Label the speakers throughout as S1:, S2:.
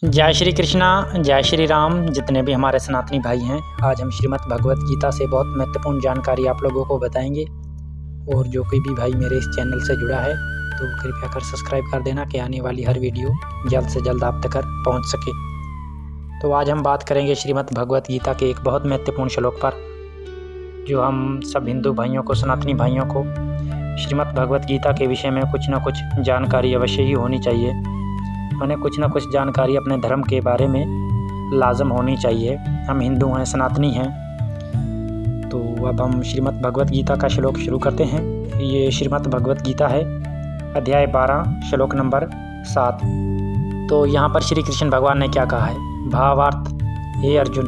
S1: जय श्री कृष्णा, जय श्री राम। जितने भी हमारे सनातनी भाई हैं, आज हम श्रीमद् भगवत गीता से बहुत महत्वपूर्ण जानकारी आप लोगों को बताएंगे। और जो कोई भी भाई मेरे इस चैनल से जुड़ा है तो कृपया कर सब्सक्राइब कर देना कि आने वाली हर वीडियो जल्द से जल्द आप तक पहुंच सके। तो आज हम बात करेंगे श्रीमद् भगवत गीता के एक बहुत महत्वपूर्ण श्लोक पर, जो हम सब हिंदू भाइयों को, सनातनी भाइयों को श्रीमद् भगवत गीता के विषय में कुछ ना कुछ जानकारी अवश्य ही होनी चाहिए। उन्हें कुछ ना कुछ जानकारी अपने धर्म के बारे में लाजम होनी चाहिए। हम हिंदू हैं, सनातनी हैं। तो अब हम श्रीमद् भगवत गीता का श्लोक शुरू करते हैं। ये श्रीमद् भगवत गीता है, अध्याय 12, श्लोक नंबर 7। तो यहाँ पर श्री कृष्ण भगवान ने क्या कहा है? भावार्थ, हे अर्जुन,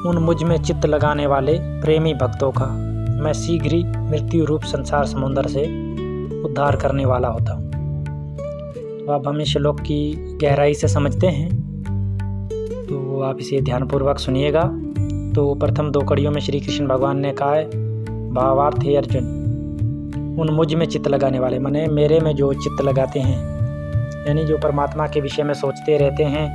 S1: उन मुझ में चित्त लगाने वाले प्रेमी भक्तों का मैं शीघ्र ही मृत्यु रूप संसार समुद्र से उद्धार करने वाला होता हूँ। तो अब हम इस श्लोक की गहराई से समझते हैं, तो आप इसे ध्यानपूर्वक सुनिएगा। तो प्रथम 2 कड़ियों में श्री कृष्ण भगवान ने कहा है, भावार्थ, हे अर्जुन, उन मुझ में चित्त लगाने वाले, माने मेरे में जो चित्त लगाते हैं, यानी जो परमात्मा के विषय में सोचते रहते हैं।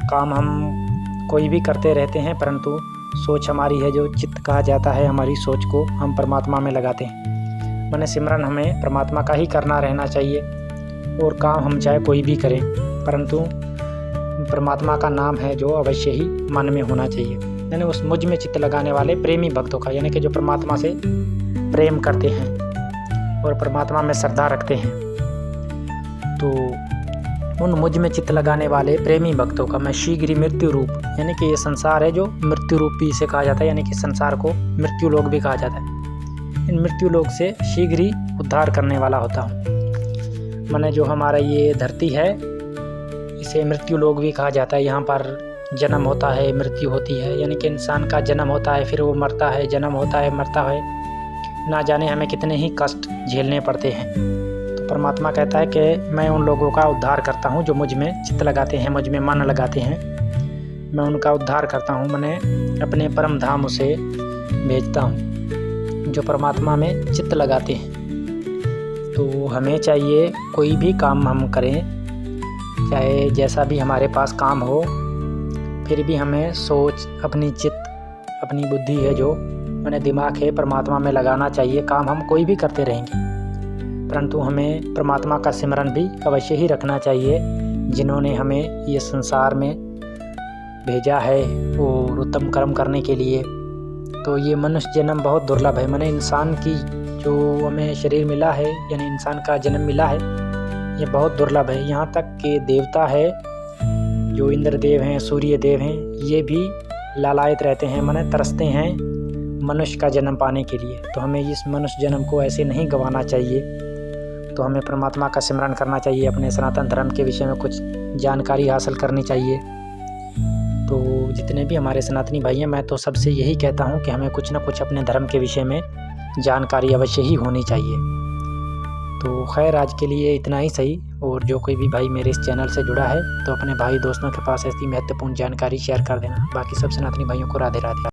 S1: काम हम कोई भी करते रहते हैं, परंतु सोच हमारी है जो चित्त कहा जाता है। हमारी सोच को हम परमात्मा में लगाते हैं। माने सिमरन हमें परमात्मा का ही करना रहना चाहिए, और काम हम चाहे कोई भी करें, परंतु परमात्मा का नाम है जो अवश्य ही मन में होना चाहिए। यानी उस मुझ में चित्त लगाने वाले प्रेमी भक्तों का, यानी कि जो परमात्मा से प्रेम करते हैं और परमात्मा में श्रद्धा रखते हैं। तो उन मुझ में चित्त लगाने वाले प्रेमी भक्तों का मैं शीघ्र ही मृत्यु रूप, यानी कि ये संसार है जो मृत्यु रूप भी इसे कहा जाता है, यानी कि संसार को मृत्यु लोक भी कहा जाता है। इन मृत्यु लोक से शीघ्र ही उद्धार करने वाला होता हूँ। माने जो हमारा ये धरती है, इसे मृत्यु लोक भी कहा जाता है। यहाँ पर जन्म होता है, मृत्यु होती है, यानी कि इंसान का जन्म होता है, फिर वो मरता है, जन्म होता है, मरता है। ना जाने हमें कितने ही कष्ट झेलने पड़ते हैं। तो परमात्मा कहता है कि मैं उन लोगों का उद्धार करता हूँ जो मुझ में चित्त लगाते हैं, मुझ में मन लगाते हैं। मैं उनका उद्धार करता हूँ, मैंने अपने परम धाम उसे भेजता हूँ जो परमात्मा में चित्त लगाते हैं। तो हमें चाहिए कोई भी काम हम करें, चाहे जैसा भी हमारे पास काम हो, फिर भी हमें सोच, अपनी चित्त, अपनी बुद्धि है जो मैंने दिमाग है, परमात्मा में लगाना चाहिए। काम हम कोई भी करते रहेंगे, परंतु हमें परमात्मा का सिमरन भी अवश्य ही रखना चाहिए, जिन्होंने हमें ये संसार में भेजा है और उत्तम कर्म करने के लिए। तो ये मनुष्य जन्म बहुत दुर्लभ है। मैंने इंसान की जो हमें शरीर मिला है, यानी इंसान का जन्म मिला है, ये बहुत दुर्लभ है। यहाँ तक कि देवता है, जो इंद्र देव हैं, सूर्य देव हैं, ये भी लालायित रहते हैं, माने तरसते हैं मनुष्य का जन्म पाने के लिए। तो हमें इस मनुष्य जन्म को ऐसे नहीं गंवाना चाहिए। तो हमें परमात्मा का सिमरन करना चाहिए, अपने सनातन धर्म के विषय में कुछ जानकारी हासिल करनी चाहिए। तो जितने भी हमारे सनातनी भाई हैं, मैं तो सबसे यही कहता हूँ कि हमें कुछ ना कुछ अपने धर्म के विषय में जानकारी अवश्य ही होनी चाहिए। तो खैर, आज के लिए इतना ही सही। और जो कोई भी भाई मेरे इस चैनल से जुड़ा है तो अपने भाई दोस्तों के पास ऐसी महत्वपूर्ण जानकारी शेयर कर देना। बाकी सब सनातनी भाइयों को राधे राधे।